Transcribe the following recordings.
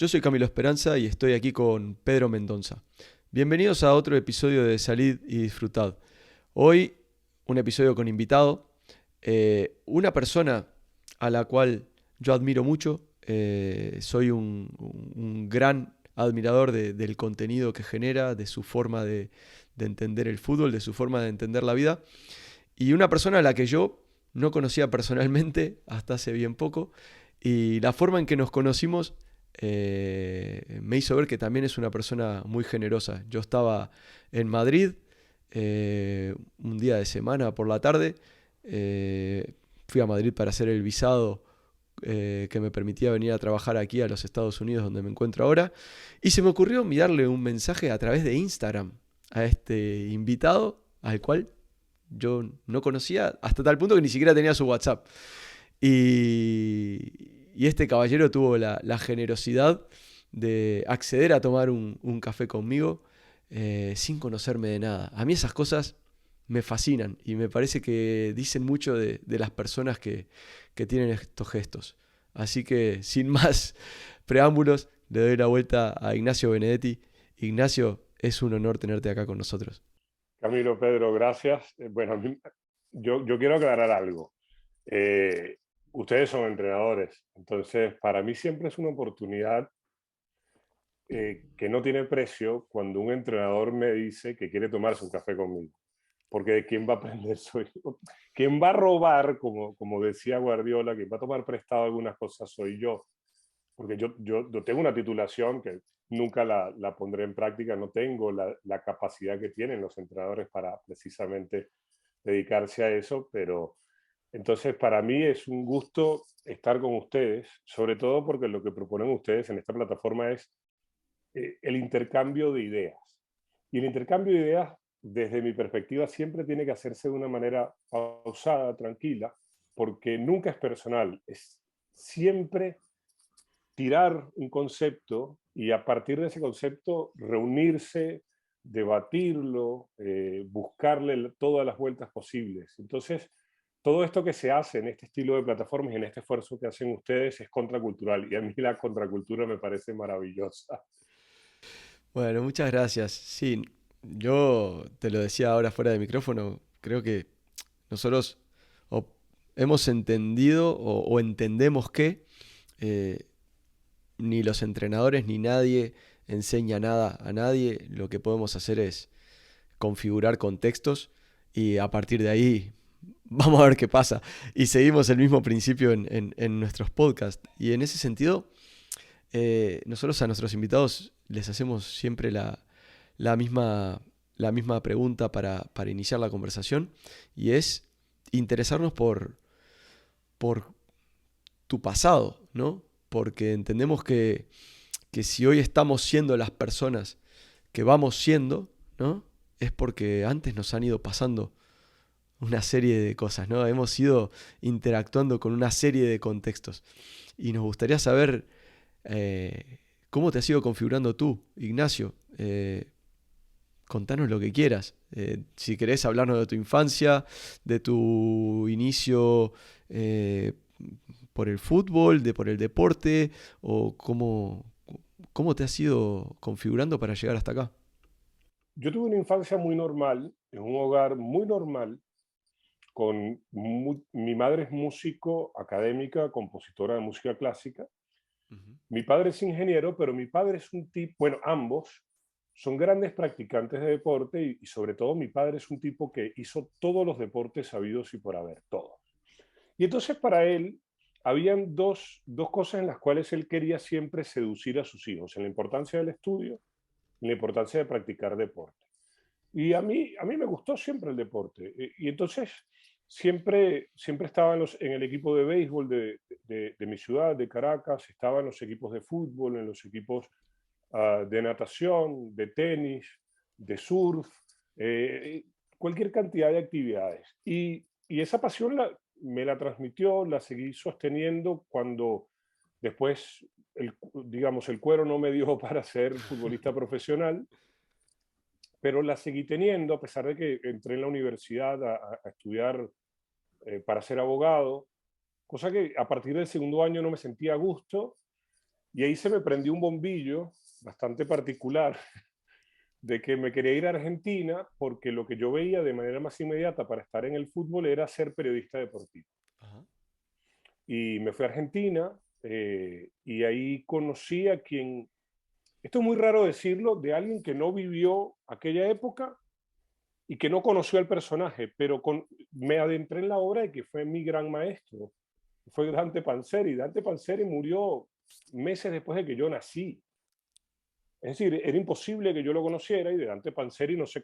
Yo soy Camilo Esperanza y estoy aquí con Pedro Mendonza. Bienvenidos a otro episodio de Salid y Disfrutad. Hoy un episodio con invitado, una persona a la cual yo admiro mucho. Soy un gran admirador del contenido que genera, de su forma de entender el fútbol, de su forma de entender la vida. Y una persona a la que yo no conocía personalmente hasta hace bien poco. Y la forma en que nos conocimos me hizo ver que también es una persona muy generosa. Yo estaba en Madrid un día de semana por la tarde. Fui a Madrid para hacer el visado que me permitía venir a trabajar aquí a los Estados Unidos donde me encuentro ahora. Y se me ocurrió enviarle un mensaje a través de Instagram a este invitado al cual yo no conocía hasta tal punto que ni siquiera tenía su WhatsApp. Y este caballero tuvo la generosidad de acceder a tomar un café conmigo sin conocerme de nada. A mí esas cosas me fascinan y me parece que dicen mucho de las personas que tienen estos gestos. Así que sin más preámbulos, le doy la vuelta a Ignacio Benedetti. Ignacio, es un honor tenerte acá con nosotros. Camilo, Pedro, gracias. Bueno, yo quiero aclarar algo. Eh, Ustedes son entrenadores, entonces para mí siempre es una oportunidad que no tiene precio cuando un entrenador me dice que quiere tomarse un café conmigo, porque de quién va a aprender soy yo. Quien va a robar, como decía Guardiola, quien va a tomar prestado algunas cosas soy yo, porque yo tengo una titulación que nunca la pondré en práctica, no tengo la capacidad que tienen los entrenadores para precisamente dedicarse a eso, pero entonces para mí es un gusto estar con ustedes, sobre todo porque lo que proponen ustedes en esta plataforma es el intercambio de ideas. Y el intercambio de ideas, desde mi perspectiva, siempre tiene que hacerse de una manera pausada, tranquila, porque nunca es personal, es siempre tirar un concepto y a partir de ese concepto reunirse, debatirlo, buscarle todas las vueltas posibles. Entonces, todo esto que se hace en este estilo de plataformas y en este esfuerzo que hacen ustedes es contracultural y a mí la contracultura me parece maravillosa. Bueno, muchas gracias. Sí, yo te lo decía ahora fuera de micrófono, creo que nosotros o hemos entendido o entendemos que eh, ni los entrenadores ni nadie enseña nada a nadie. Lo que podemos hacer es configurar contextos y a partir de ahí vamos a ver qué pasa. Y seguimos el mismo principio en nuestros podcasts. Y en ese sentido, nosotros a nuestros invitados les hacemos siempre la misma, la misma pregunta para iniciar la conversación y es interesarnos por tu pasado, ¿no? Porque entendemos que si hoy estamos siendo las personas que vamos siendo, ¿no? Es porque antes nos han ido pasando una serie de cosas, ¿no? Hemos ido interactuando con una serie de contextos. Y nos gustaría saber cómo te has ido configurando tú, Ignacio. Contanos lo que quieras. Si querés hablarnos de tu infancia, de tu inicio por el fútbol, por el deporte, o cómo te has ido configurando para llegar hasta acá. Yo tuve una infancia muy normal, en un hogar muy normal, mi madre es músico académica, compositora de música clásica. Ujú. Mi padre es ingeniero, pero mi padre es un tipo, bueno, ambos son grandes practicantes de deporte y sobre todo mi padre es un tipo que hizo todos los deportes sabidos y por haber, todos. Y entonces para él habían dos cosas en las cuales él quería siempre seducir a sus hijos, en la importancia del estudio y la importancia de practicar deporte. Y a mí me gustó siempre el deporte. Y entonces siempre estaba en el equipo de béisbol de mi ciudad, de Caracas, estaba en los equipos de fútbol, en los equipos de natación, de tenis, de surf, eh, cualquier cantidad de actividades. Y esa pasión me la transmitió, la seguí sosteniendo cuando después, digamos, el cuero no me dio para ser futbolista profesional, pero la seguí teniendo a pesar de que entré en la universidad a estudiar para ser abogado, cosa que a partir del segundo año no me sentía a gusto Y ahí se me prendió un bombillo bastante particular de que me quería ir a Argentina porque lo que yo veía de manera más inmediata para estar en el fútbol era ser periodista deportivo. Ajá. Y me fui a Argentina y ahí conocí a quien, esto es muy raro decirlo, de alguien que no vivió aquella época y que no conoció al personaje, pero me adentré en la obra de que fue mi gran maestro, fue Dante Panzeri. Dante Panzeri murió meses después de que yo nací. Es decir, era imposible que yo lo conociera y de Dante Panzeri no se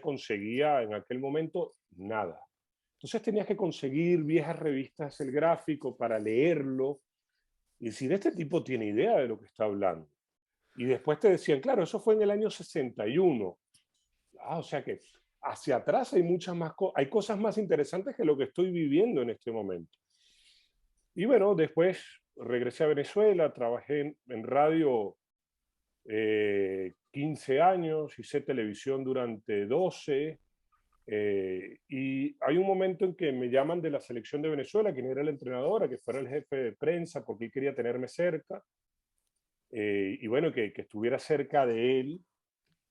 conseguía en aquel momento nada. Entonces tenías que conseguir viejas revistas El Gráfico para leerlo y decir, este tipo tiene idea de lo que está hablando. Y después te decían, claro, eso fue en el año 61. O sea que hacia atrás hay muchas más hay cosas más interesantes que lo que estoy viviendo en este momento. Y bueno, después regresé a Venezuela, trabajé en radio 15 años, hice televisión durante 12, y hay un momento en que me llaman de la selección de Venezuela, quien era el entrenador, a que fuera el jefe de prensa, porque él quería tenerme cerca, y bueno, que estuviera cerca de él.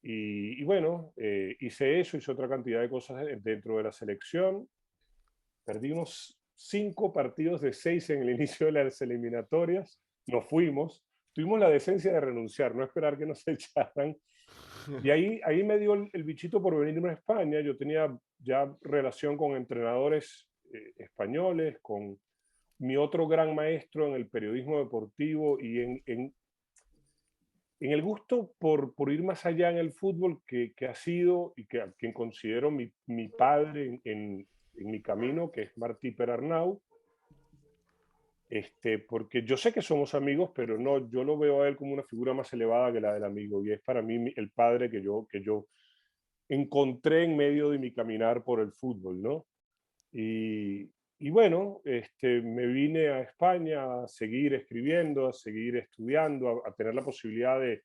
Y bueno, hice eso, hice otra cantidad de cosas dentro de la selección. Perdí unos 5 partidos de 6 en el inicio de las eliminatorias. Nos fuimos. Tuvimos la decencia de renunciar, no esperar que nos echaran. Y ahí me dio el bichito por venirme a España. Yo tenía ya relación con entrenadores españoles, con mi otro gran maestro en el periodismo deportivo y en el gusto por ir más allá en el fútbol, que ha sido y que a quien considero mi padre en mi camino, que es Martí Perarnau. Porque yo sé que somos amigos, pero no, yo lo veo a él como una figura más elevada que la del amigo, y es para mí el padre que yo encontré en medio de mi caminar por el fútbol, ¿no? Y bueno, me vine a España a seguir escribiendo, a seguir estudiando, a tener la posibilidad de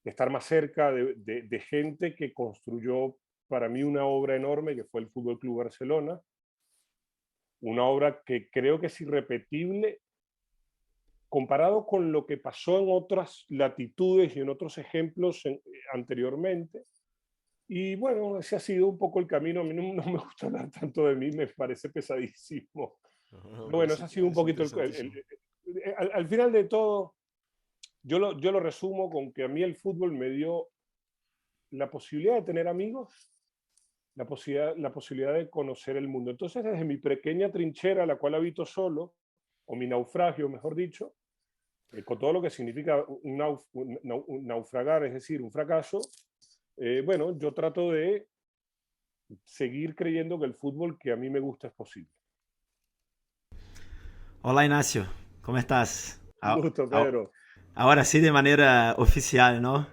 estar más cerca de gente que construyó para mí una obra enorme que fue el Fútbol Club Barcelona, una obra que creo que es irrepetible comparado con lo que pasó en otras latitudes y en otros ejemplos anteriormente. Y bueno, ese ha sido un poco el camino. A mí no me gusta hablar tanto de mí, me parece pesadísimo. No, Pero bueno, ese ha sido un es poquito interesantísimo. al final de todo, yo lo resumo con que a mí el fútbol me dio la posibilidad de tener amigos, la posibilidad de conocer el mundo. Entonces, desde mi pequeña trinchera, la cual habito solo, o mi naufragio, mejor dicho, con todo lo que significa un naufragar, es decir, un fracaso, bueno, yo trato de seguir creyendo que el fútbol que a mí me gusta es posible. Hola Ignacio, ¿cómo estás? Un gusto, Pedro. Ahora sí de manera oficial, ¿no?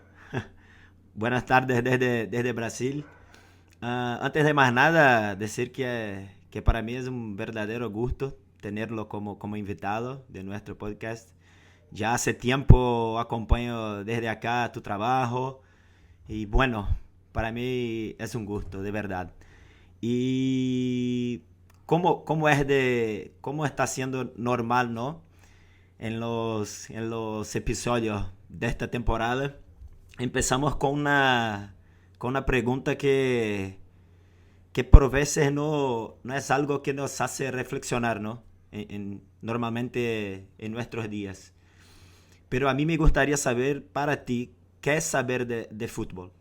Buenas tardes desde Brasil. Antes de más nada, decir que para mí es un verdadero gusto tenerlo como invitado de nuestro podcast. Ya hace tiempo acompaño desde acá tu trabajo y bueno, para mí es un gusto, de verdad. Y cómo está siendo normal, ¿no? En los episodios de esta temporada, empezamos con una pregunta que por veces no es algo que nos hace reflexionar, ¿no? Normalmente en nuestros días. Pero a mí me gustaría saber para ti, ¿qué es saber de fútbol?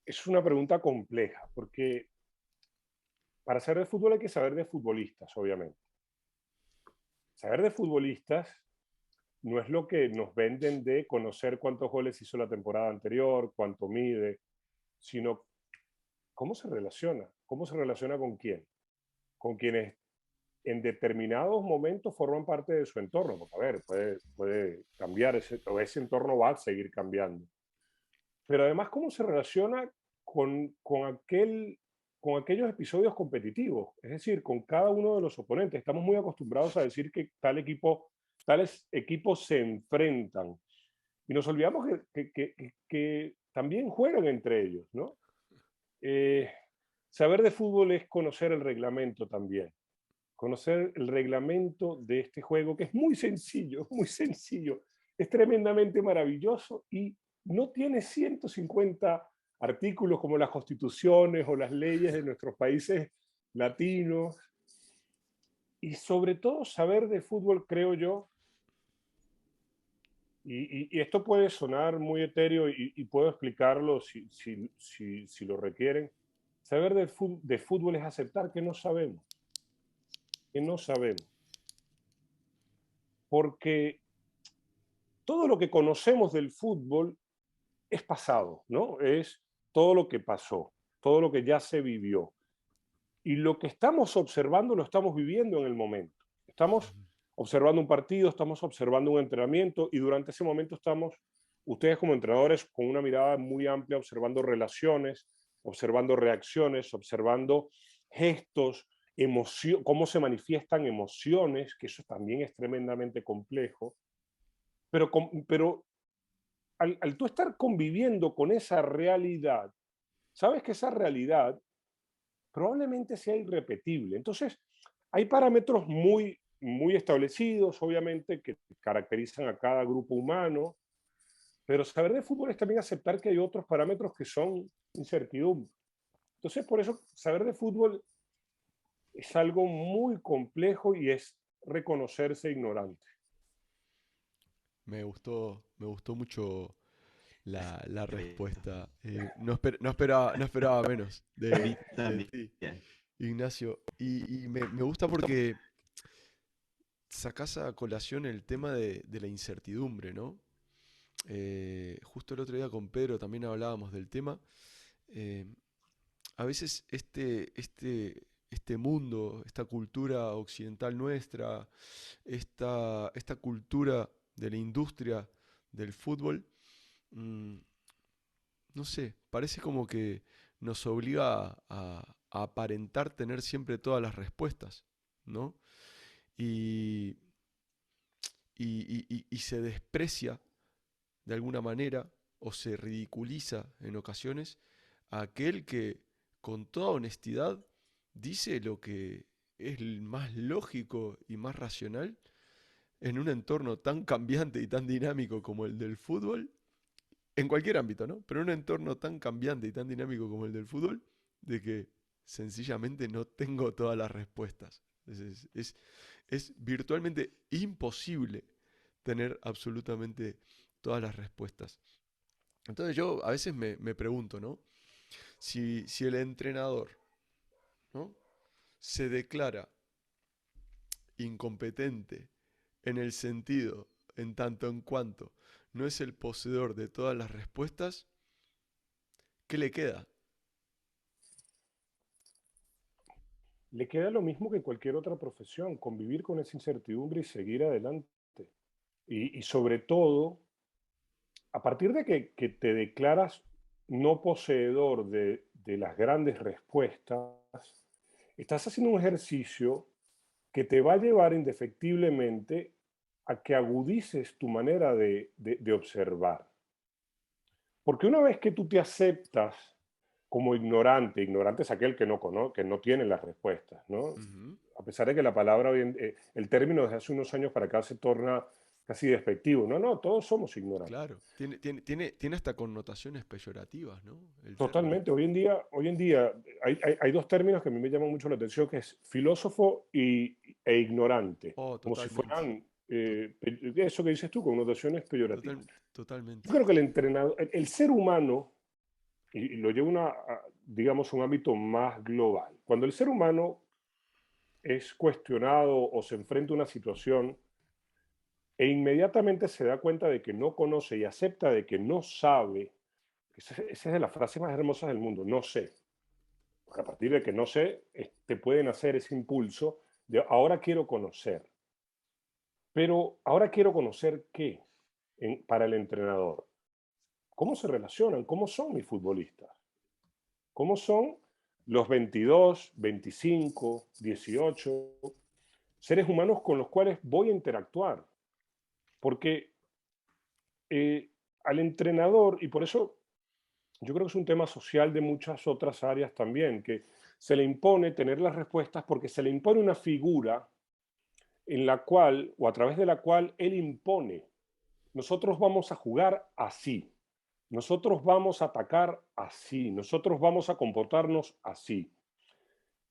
Es una pregunta compleja, porque para saber de fútbol hay que saber de futbolistas, obviamente. Saber de futbolistas no es lo que nos venden de conocer cuántos goles hizo la temporada anterior, cuánto mide, sino cómo se relaciona con quienes en determinados momentos forman parte de su entorno, porque a ver, puede cambiar, ese entorno va a seguir cambiando. Pero además, cómo se relaciona con aquellos episodios competitivos, es decir, con cada uno de los oponentes. Estamos muy acostumbrados a decir que tales equipos se enfrentan y nos olvidamos que también juegan entre ellos, ¿no? Eh, Saber de fútbol es conocer el reglamento también, conocer el reglamento de este juego, que es muy sencillo, es tremendamente maravilloso y no tiene 150 artículos como las constituciones o las leyes de nuestros países latinos. Y sobre todo saber de fútbol, creo yo, y esto puede sonar muy etéreo y puedo explicarlo si lo requieren. Saber de fútbol es aceptar que no sabemos, que no sabemos. Porque todo lo que conocemos del fútbol es pasado, ¿no? Es todo lo que pasó, todo lo que ya se vivió. Y lo que estamos observando lo estamos viviendo en el momento. Estamos observando un partido, estamos observando un entrenamiento y durante ese momento estamos, ustedes como entrenadores, con una mirada muy amplia, observando relaciones, observando reacciones, observando gestos, cómo se manifiestan emociones, que eso también es tremendamente complejo. Pero al tú estar conviviendo con esa realidad, sabes que esa realidad probablemente sea irrepetible. Entonces, hay parámetros muy establecidos, obviamente, que caracterizan a cada grupo humano, pero saber de fútbol es también aceptar que hay otros parámetros que son incertidumbre. Entonces, por eso, saber de fútbol es algo muy complejo y es reconocerse ignorante. Me gustó mucho la respuesta. No esperaba menos Mí de también. ti, Ignacio. Y me gusta porque sacás a colación el tema de la incertidumbre, ¿no? Justo el otro día con Pedro también hablábamos del tema. Eh, a veces este mundo, esta cultura occidental nuestra, esta cultura de la industria del fútbol, mm, no sé, parece como que nos obliga a aparentar tener siempre todas las respuestas, ¿no? Y, y se desprecia de alguna manera o se ridiculiza en ocasiones a aquel que con toda honestidad dice lo que es el más lógico y más racional en un entorno tan cambiante y tan dinámico como el del fútbol, en cualquier ámbito, ¿no? Pero en un entorno tan cambiante y tan dinámico como el del fútbol, de que sencillamente no tengo todas las respuestas. Es virtualmente imposible tener absolutamente todas las respuestas. Entonces yo a veces me pregunto, ¿no? Si el entrenador, ¿no? se declara incompetente en el sentido, en tanto en cuanto no es el poseedor de todas las respuestas, ¿qué le queda? Le queda lo mismo que cualquier otra profesión, convivir con esa incertidumbre y seguir adelante. Y sobre todo, a partir de que te declaras no poseedor de las grandes respuestas, estás haciendo un ejercicio que te va a llevar indefectiblemente a que agudices tu manera de observar. Porque una vez que tú te aceptas como ignorante, ignorante es aquel que no tiene las respuestas, ¿no? Ujú. A pesar de que la palabra, el término desde hace unos años para acá se torna casi despectivo. No, no, todos somos ignorantes. Claro, tiene hasta connotaciones peyorativas, ¿no? El término. Totalmente. Hoy en día hay dos términos que a mí me llaman mucho la atención, que es filósofo e ignorante, Oh, como si totalmente. fueran, to- eso que dices tú, connotaciones peyorativas. Totalmente. Yo creo que el entrenador, el ser humano, y lo llevo digamos, a un ámbito más global, cuando el ser humano es cuestionado o se enfrenta a una situación e inmediatamente se da cuenta de que no conoce y acepta de que no sabe, esa es de las frases más hermosas del mundo, no sé. Porque a partir de que no sé, te pueden hacer ese impulso de ahora quiero conocer. Pero ahora quiero conocer qué para el entrenador. ¿Cómo se relacionan? ¿Cómo son mis futbolistas? ¿Cómo son los 22, 25, 18 seres humanos con los cuales voy a interactuar? Porque al entrenador, y por eso yo creo que es un tema social de muchas otras áreas también, que se le impone tener las respuestas porque se le impone una figura en la cual, o a través de la cual él impone, nosotros vamos a jugar así, nosotros vamos a atacar así, nosotros vamos a comportarnos así.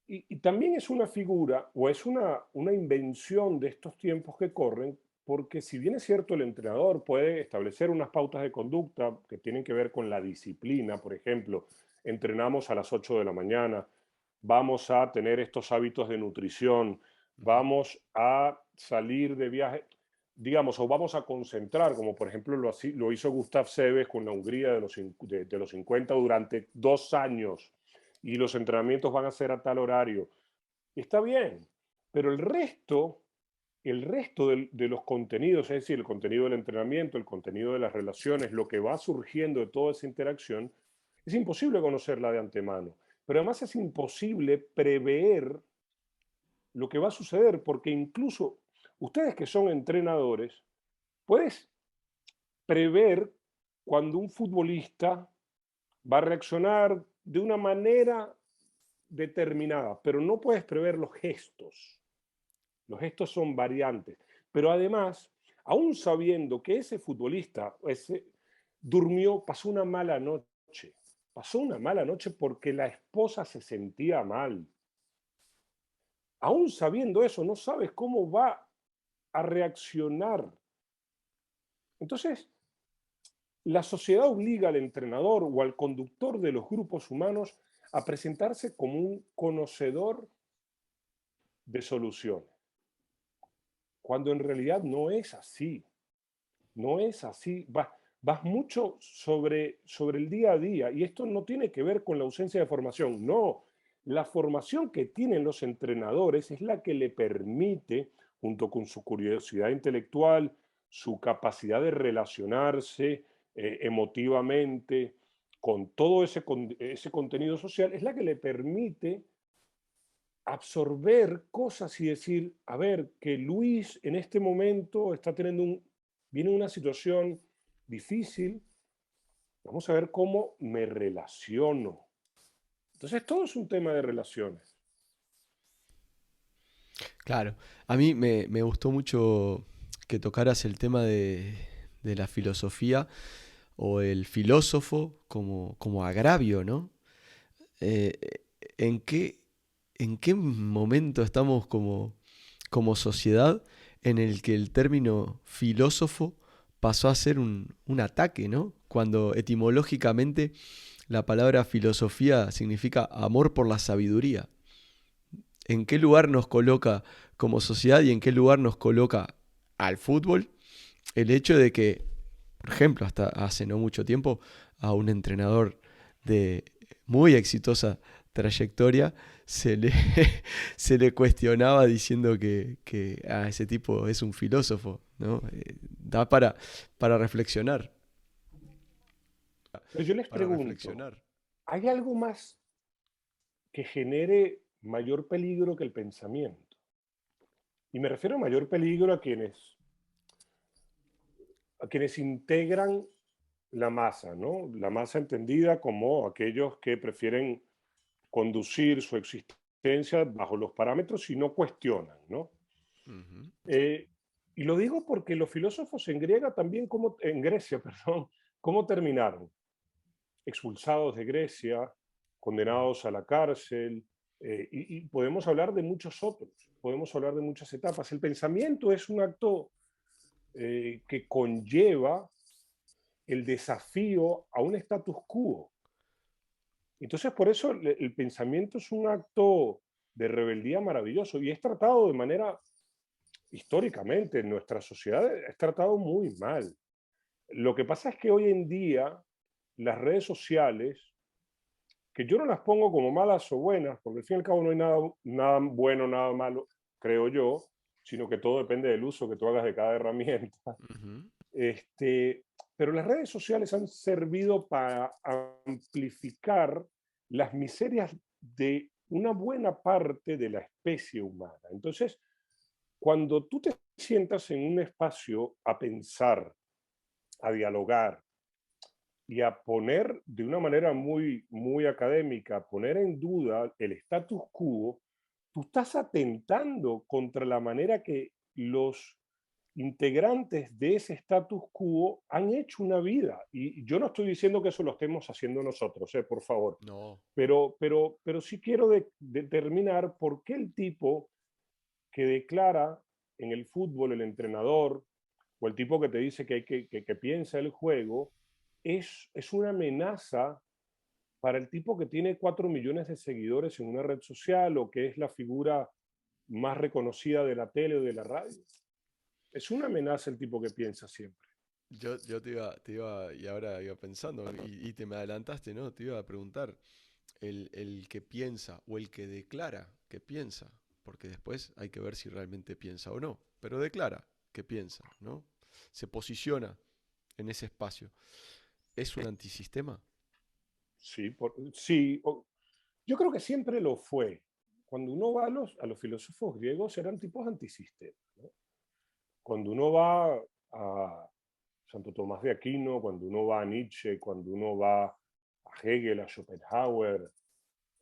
Y también es una figura o es una invención de estos tiempos que corren, porque si bien es cierto, el entrenador puede establecer unas pautas de conducta que tienen que ver con la disciplina, por ejemplo, entrenamos a las 8 de la mañana, vamos a tener estos hábitos de nutrición, Ujú. vamos a salir de viaje, digamos, o vamos a concentrar, como por ejemplo lo hizo Gustav Seves con la Hungría de los 50 durante 2 años, y los entrenamientos van a ser a tal horario. Está bien, pero el resto de los contenidos, es decir, el contenido del entrenamiento, el contenido de las relaciones, lo que va surgiendo de toda esa interacción, es imposible conocerla de antemano. Pero además es imposible prever lo que va a suceder, porque incluso ustedes que son entrenadores, puedes prever cuando un futbolista va a reaccionar de una manera determinada, pero no puedes prever los gestos. Los gestos son variantes. Pero además, aún sabiendo que ese futbolista durmió, pasó una mala noche porque la esposa se sentía mal. Aún sabiendo eso, no sabes cómo va a reaccionar. Entonces, la sociedad obliga al entrenador o al conductor de los grupos humanos a presentarse como un conocedor de soluciones, cuando en realidad no es así. No es así. Vas mucho sobre el día a día, y esto no tiene que ver con la ausencia de formación. No, la formación que tienen los entrenadores es la que le permite, junto con su curiosidad intelectual, su capacidad de relacionarse emotivamente con todo ese contenido social, es la que le permite absorber cosas y decir, a ver, que Luis en este momento está viene una situación difícil, vamos a ver cómo me relaciono. Entonces, todo es un tema de relaciones. Claro, a mí me gustó mucho que tocaras el tema de la filosofía o el filósofo como agravio, ¿no? Eh, ¿en en qué momento estamos como sociedad en el que el término filósofo pasó a ser un ataque, ¿no? Cuando etimológicamente la palabra filosofía significa amor por la sabiduría. ¿En qué lugar nos coloca como sociedad y en qué lugar nos coloca al fútbol el hecho de que, por ejemplo, hasta hace no mucho tiempo, a un entrenador de muy exitosa trayectoria se le cuestionaba diciendo que ese tipo es un filósofo, ¿no? Da para reflexionar. Pero yo les Para pregunto, reflexionar. ¿hay algo más que genere mayor peligro que el pensamiento? Y me refiero a mayor peligro a quienes integran la masa, ¿no? La masa entendida como aquellos que prefieren conducir su existencia bajo los parámetros y no cuestionan, ¿no? Ujú. Eh, y lo digo porque los filósofos en Grecia, perdón, ¿cómo terminaron? Expulsados de Grecia, condenados a la cárcel, y podemos hablar de muchos otros, podemos hablar de muchas etapas. El pensamiento es un acto que conlleva el desafío a un status quo. Entonces, por eso el pensamiento es un acto de rebeldía maravilloso y es tratado de manera, históricamente, en nuestra sociedad, es tratado muy mal. Lo que pasa es que hoy en día las redes sociales, que yo no las pongo como malas o buenas, porque al fin y al cabo no hay nada bueno, nada malo, creo yo, sino que todo depende del uso que tú hagas de cada herramienta. Ujú. Este, pero las redes sociales han servido para amplificar las miserias de una buena parte de la especie humana. Entonces, cuando tú te sientas en un espacio a pensar, a dialogar, y a poner de una manera muy, muy académica, poner en duda el status quo, tú estás atentando contra la manera que los integrantes de ese status quo han hecho una vida. Y yo no estoy diciendo que eso lo estemos haciendo nosotros, por favor, No, pero sí quiero determinar por qué el tipo que declara en el fútbol, el entrenador, o el tipo que te dice que piensa el juego, es una amenaza para el tipo que tiene 4 millones de seguidores en una red social o que es la figura más reconocida de la tele o de la radio. Es una amenaza el tipo que piensa siempre. yo y ahora iba pensando, y te me adelantaste, ¿no? Te iba a preguntar, el que piensa o el que declara que piensa, porque después hay que ver si realmente piensa o no, pero declara que piensa, ¿no? Se posiciona en ese espacio. ¿Es un antisistema? Sí, sí, yo creo que siempre lo fue. Cuando uno va a los filósofos griegos eran tipos antisistema, ¿no? Cuando uno va a Santo Tomás de Aquino, cuando uno va a Nietzsche, cuando uno va a Hegel, a Schopenhauer,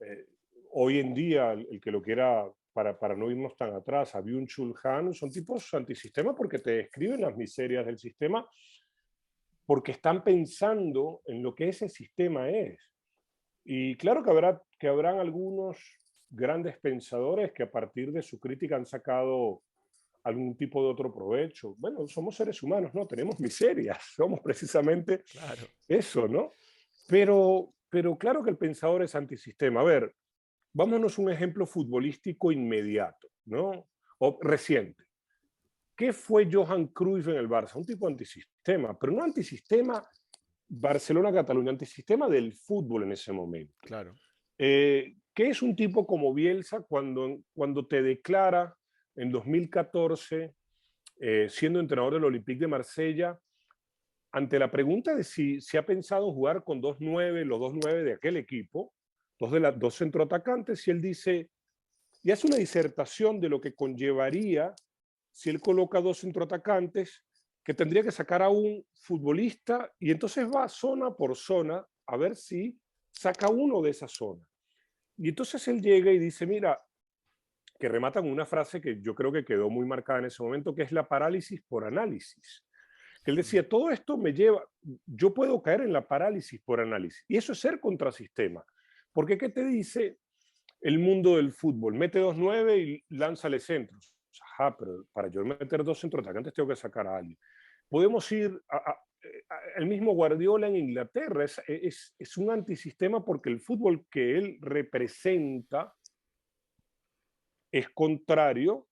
eh, hoy en día, el que lo quiera, para no irnos tan atrás, a Byung-Chul Han, son tipos antisistema porque te describen las miserias del sistema, porque están pensando en lo que ese sistema es. Y claro que habrán algunos grandes pensadores que a partir de su crítica han sacado algún tipo de otro provecho. Bueno, somos seres humanos, ¿no? Tenemos miserias, somos precisamente Claro. eso, ¿no? Pero claro que el pensador es antisistema. A ver, vámonos a un ejemplo futbolístico inmediato, ¿no? O reciente. ¿Qué fue Johan Cruyff en el Barça? Un tipo antisistema, pero no antisistema Barcelona-Cataluña, antisistema del fútbol en ese momento. Claro. ¿Qué es un tipo como Bielsa cuando te declara en 2014, siendo entrenador del Olympique de Marsella, ante la pregunta de si ha pensado jugar con los 2-9 de aquel equipo, dos centroatacantes, y él dice, y hace una disertación de lo que conllevaría si él coloca dos centroatacantes, que tendría que sacar a un futbolista, y entonces va zona por zona a ver si saca uno de esa zona. Y entonces él llega y dice, mira, que remata con una frase que yo creo que quedó muy marcada en ese momento, que es la parálisis por análisis. Él decía, todo esto me lleva, yo puedo caer en la parálisis por análisis. Y eso es ser contrasistema. Porque ¿qué te dice el mundo del fútbol? Mete 2-9 y lánzale centros. Ajá, pero para yo meter dos centroatacantes tengo que sacar a alguien. Podemos ir el mismo Guardiola en Inglaterra. Es un antisistema porque el fútbol que él representa es contrario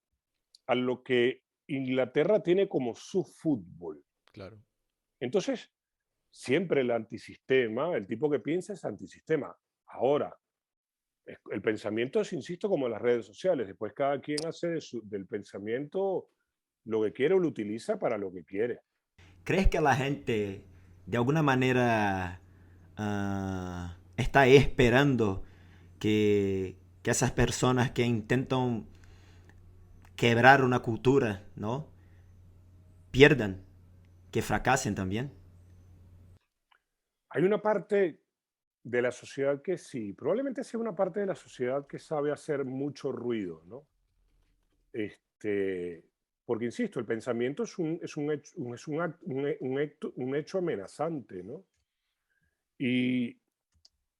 a lo que Inglaterra tiene como su fútbol. Claro. Entonces, siempre el antisistema, el tipo que piensa es antisistema. Ahora, el pensamiento es, insisto, como las redes sociales. Después cada quien hace del pensamiento lo que quiere o lo utiliza para lo que quiere. ¿Crees que la gente de alguna manera está esperando que esas personas que intentan quebrar una cultura, ¿no? Pierdan, que fracasen también? Hay una parte de la sociedad que sí, probablemente sea una parte de la sociedad que sabe hacer mucho ruido, ¿no? Este, porque, insisto, el pensamiento es un hecho amenazante, ¿no? Y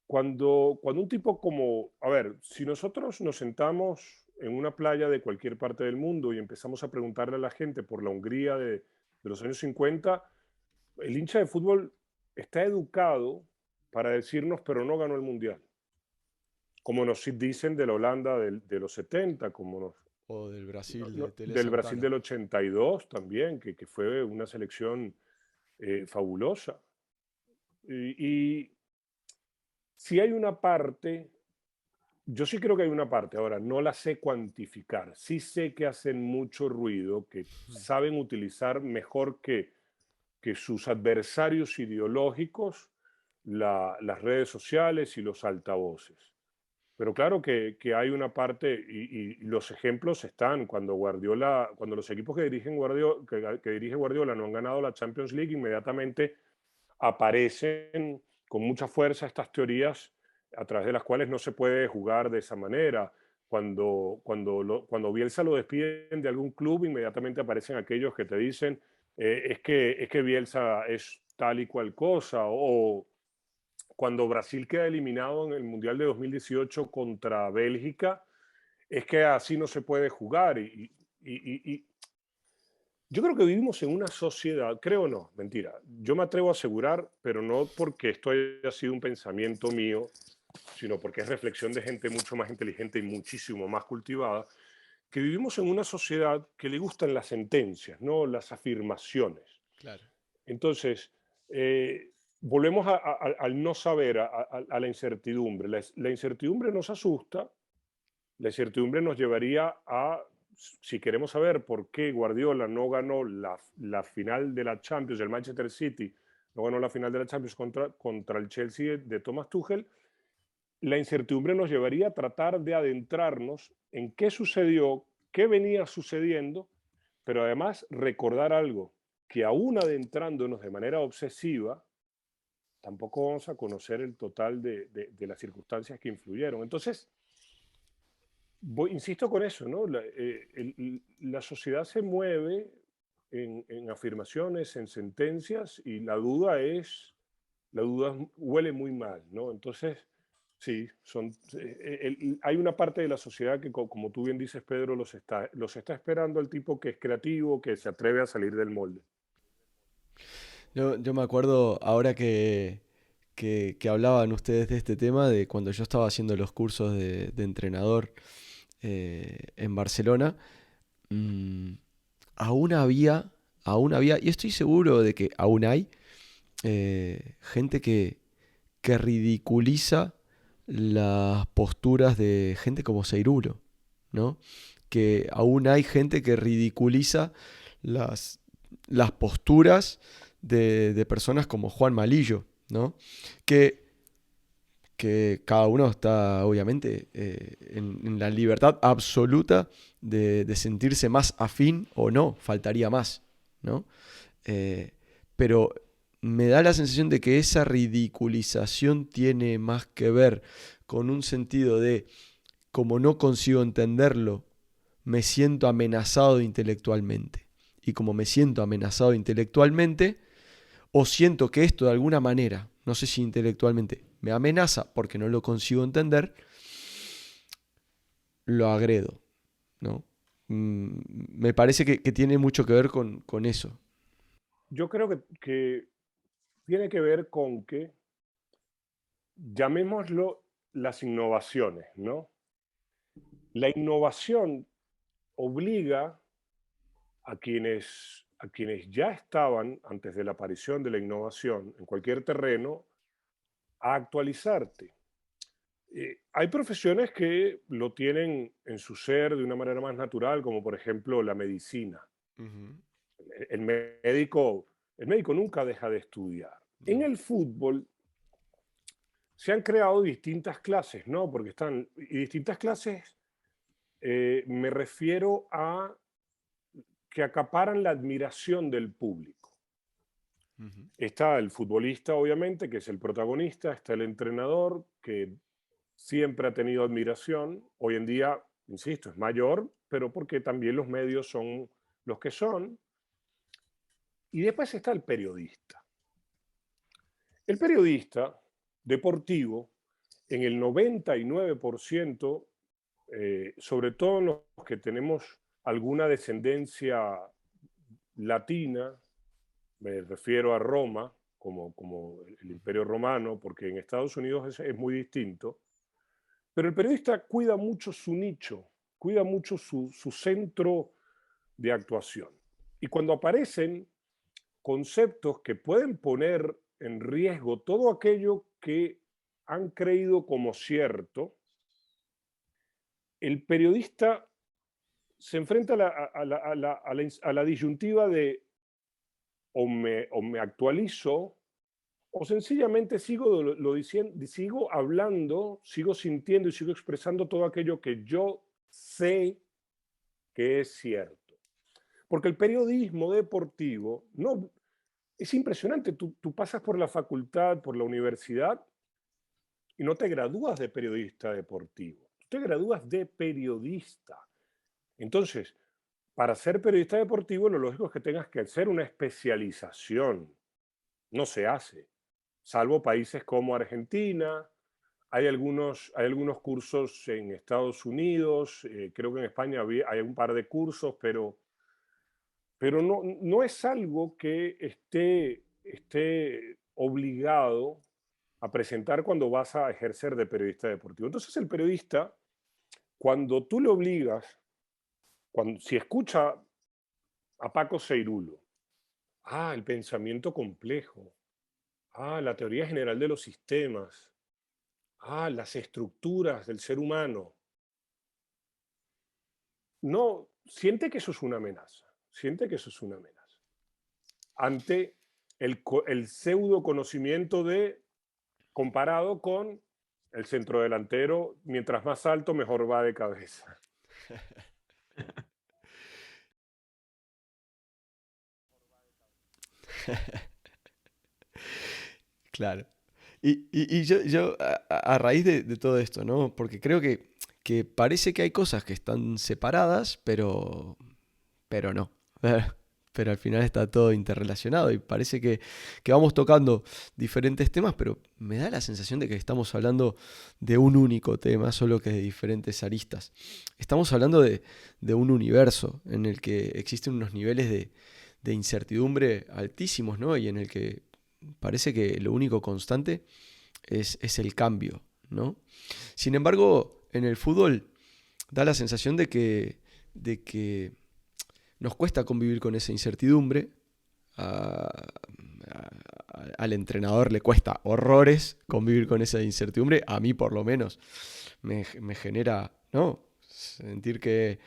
cuando un tipo como, a ver, si nosotros nos sentamos en una playa de cualquier parte del mundo y empezamos a preguntarle a la gente por la Hungría de los años 50, el hincha de fútbol está educado para decirnos, pero no ganó el Mundial. Como nos dicen de la Holanda de los 70, como O del Brasil de Tele del Brasil Santana. del 82 también, que fue una selección fabulosa. Y si hay una parte, yo sí creo que hay una parte, ahora no la sé cuantificar, sí sé que hacen mucho ruido, que saben utilizar mejor que sus adversarios ideológicos las redes sociales y los altavoces. Pero claro que hay una parte, y los ejemplos están, cuando los equipos que dirige Guardiola no han ganado la Champions League, inmediatamente aparecen con mucha fuerza estas teorías a través de las cuales no se puede jugar de esa manera. Cuando Bielsa lo despiden de algún club, inmediatamente aparecen aquellos que te dicen es que Bielsa es tal y cual cosa, o cuando Brasil queda eliminado en el Mundial de 2018 contra Bélgica, es que así no se puede jugar. Y yo creo que vivimos en una sociedad, creo o no, mentira, yo me atrevo a asegurar, pero no porque esto haya sido un pensamiento mío, sino porque es reflexión de gente mucho más inteligente y muchísimo más cultivada, que vivimos en una sociedad que le gustan las sentencias, no las afirmaciones. Claro. Entonces, volvemos al no saber, a la incertidumbre. La incertidumbre nos asusta, la incertidumbre nos llevaría a, si queremos saber por qué Guardiola no ganó la final de la Champions, el Manchester City no ganó la final de la Champions contra el Chelsea de Thomas Tuchel, la incertidumbre nos llevaría a tratar de adentrarnos en qué sucedió, qué venía sucediendo, pero además recordar algo, que aún adentrándonos de manera obsesiva, tampoco vamos a conocer el total de las circunstancias que influyeron. Entonces, insisto con eso, ¿no? La sociedad se mueve en afirmaciones, en sentencias, y la duda huele muy mal, ¿no? Entonces, sí, hay una parte de la sociedad que, como tú bien dices, Pedro, los está esperando al tipo que es creativo, que se atreve a salir del molde. Yo me acuerdo ahora que hablaban ustedes de este tema, de cuando yo estaba haciendo los cursos de entrenador en Barcelona, mm, aún había, y estoy seguro de que aún hay, gente que ridiculiza las posturas de gente como Seirulo, ¿no? Que aún hay gente que ridiculiza las, las posturas de personas como Juan Malillo, ¿no? Que, que cada uno está, obviamente, en la libertad absoluta de sentirse más afín o no, faltaría más, ¿no? Pero me da la sensación de que esa ridiculización tiene más que ver con un sentido de, como no consigo entenderlo, me siento amenazado intelectualmente. Y como me siento amenazado intelectualmente, o siento que esto de alguna manera, no sé si intelectualmente, me amenaza porque no lo consigo entender, lo agredo, ¿no? Me parece que tiene mucho que ver con eso. Yo creo que tiene que ver con que, llamémoslo, las innovaciones, ¿no? La innovación obliga a quienes ya estaban antes de la aparición de la innovación en cualquier terreno a actualizarte. Hay profesiones que lo tienen en su ser de una manera más natural, como por ejemplo la medicina. Ujú. El médico, el médico nunca deja de estudiar. En No. el fútbol se han creado distintas clases, ¿no? Y distintas clases, me refiero a que acaparan la admiración del público. Ujú. Está el futbolista, obviamente, que es el protagonista, está el entrenador, que siempre ha tenido admiración. Hoy en día, insisto, es mayor, pero porque también los medios son los que son. Y después está el periodista. El periodista deportivo, en el 99%, sobre todo los que tenemos alguna descendencia latina, me refiero a Roma, como el Imperio Romano, porque en Estados Unidos es muy distinto, pero el periodista cuida mucho su nicho, cuida mucho su centro de actuación. Y cuando aparecen conceptos que pueden poner en riesgo todo aquello que han creído como cierto, el periodista se enfrenta a la disyuntiva de o me actualizo o sencillamente sigo hablando, sigo sintiendo y sigo expresando todo aquello que yo sé que es cierto. Porque el periodismo deportivo es impresionante. Tú pasas por la facultad, por la universidad, y no te gradúas de periodista deportivo. Tú te gradúas de periodista. Entonces, para ser periodista deportivo, lo lógico es que tengas que hacer una especialización. No se hace, salvo países como Argentina. Hay algunos cursos en Estados Unidos, creo que en España hay un par de cursos, pero no es algo que esté obligado a presentar cuando vas a ejercer de periodista deportivo. Entonces el periodista, cuando tú le obligas, si escucha a Paco Seirulo, el pensamiento complejo, la teoría general de los sistemas, las estructuras del ser humano, no, siente que eso es una amenaza, siente que eso es una amenaza, ante el pseudo conocimiento comparado con el centrodelantero, mientras más alto, mejor va de cabeza. Claro. Y yo a raíz de todo esto, ¿no? Porque creo que parece que hay cosas que están separadas, pero no. Pero al final está todo interrelacionado y parece que vamos tocando diferentes temas, pero me da la sensación de que estamos hablando de un único tema, solo que de diferentes aristas. Estamos hablando de un universo en el que existen unos niveles de incertidumbre altísimos, ¿no? Y en el que parece que lo único constante es el cambio, ¿no? Sin embargo, en el fútbol da la sensación de que nos cuesta convivir con esa incertidumbre. Al entrenador le cuesta horrores convivir con esa incertidumbre. A mí por lo menos me genera, ¿no? Sentir que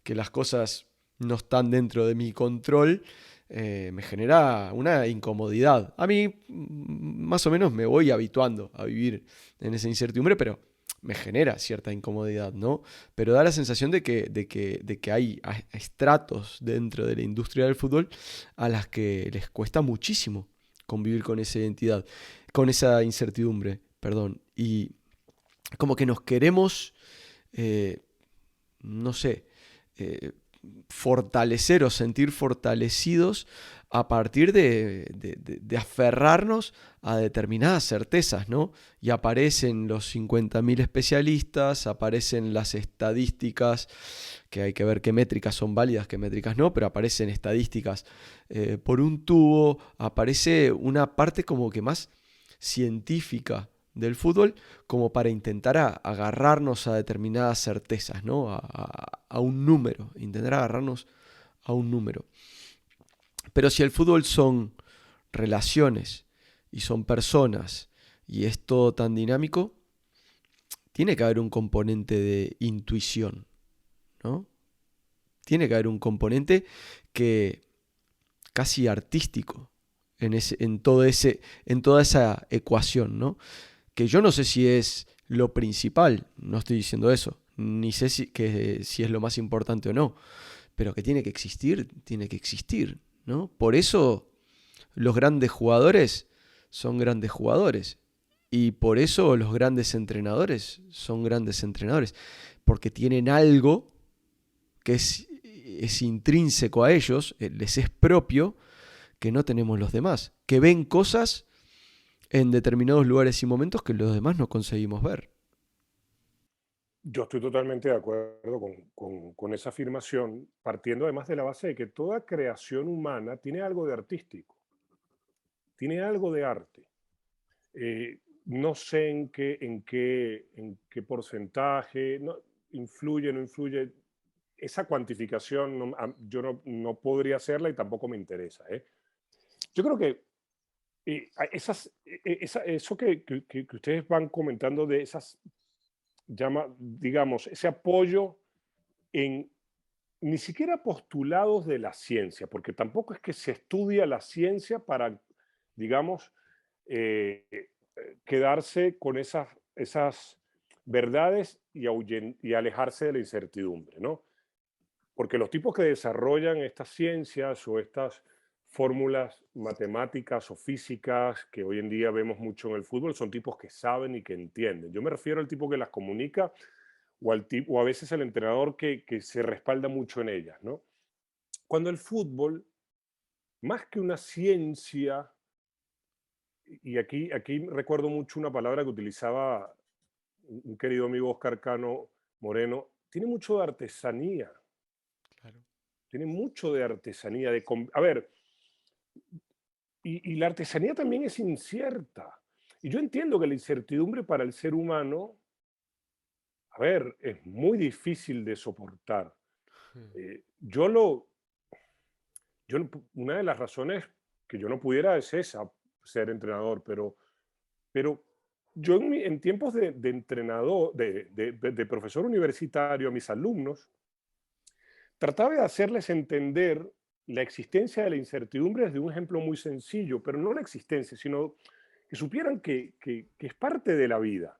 las cosas no están dentro de mi control. Me genera una incomodidad. A mí más o menos me voy habituando a vivir en esa incertidumbre, pero me genera cierta incomodidad, ¿no? Pero da la sensación de que hay estratos dentro de la industria del fútbol a las que les cuesta muchísimo convivir con esa identidad, con esa incertidumbre, perdón. Y como que nos queremos, no sé, eh, fortalecer o sentir fortalecidos a partir de aferrarnos a determinadas certezas, ¿no? Y aparecen los 50.000 especialistas, aparecen las estadísticas, que hay que ver qué métricas son válidas, qué métricas no, pero aparecen estadísticas por un tubo, aparece una parte como que más científica del fútbol como para intentar agarrarnos a determinadas certezas, ¿no? A un número, intentar agarrarnos a un número. Pero si el fútbol son relaciones y son personas y es todo tan dinámico, tiene que haber un componente de intuición, ¿no? Tiene que haber un componente que casi artístico en toda esa ecuación, ¿no? Que yo no sé si es lo principal, no estoy diciendo eso, ni sé si es lo más importante o no, pero que tiene que existir, ¿no? Por eso los grandes jugadores son grandes jugadores y por eso los grandes entrenadores son grandes entrenadores, porque tienen algo que es intrínseco a ellos, les es propio, que no tenemos los demás, que ven cosas en determinados lugares y momentos que los demás no conseguimos ver. Yo estoy totalmente de acuerdo con esa afirmación, partiendo además de la base de que toda creación humana tiene algo de artístico, tiene algo de arte. No sé en qué porcentaje, no, influye, no influye. Esa cuantificación yo no podría hacerla y tampoco me interesa. Yo creo que eso que ustedes van comentando de esas, digamos, ese apoyo en ni siquiera postulados de la ciencia, porque tampoco es que se estudia la ciencia para, digamos, eh, quedarse con esas verdades y alejarse de la incertidumbre, ¿no? Porque los tipos que desarrollan estas ciencias o estas fórmulas matemáticas o físicas que hoy en día vemos mucho en el fútbol, son tipos que saben y que entienden. Yo me refiero al tipo que las comunica o a veces el entrenador que se respalda mucho en ellas, ¿no? Cuando el fútbol, más que una ciencia, y aquí recuerdo mucho una palabra que utilizaba un querido amigo Oscar Cano Moreno, tiene mucho de artesanía, Claro. tiene mucho de artesanía. A ver, y la artesanía también es incierta. Y yo entiendo que la incertidumbre para el ser humano, a ver, es muy difícil de soportar. Eh, yo lo, una de las razones que yo no pudiera es esa, ser entrenador, pero yo en tiempos de entrenador, de profesor universitario a mis alumnos, trataba de hacerles entender la existencia de la incertidumbre desde un ejemplo muy sencillo, pero no la existencia, sino que supieran que es parte de la vida,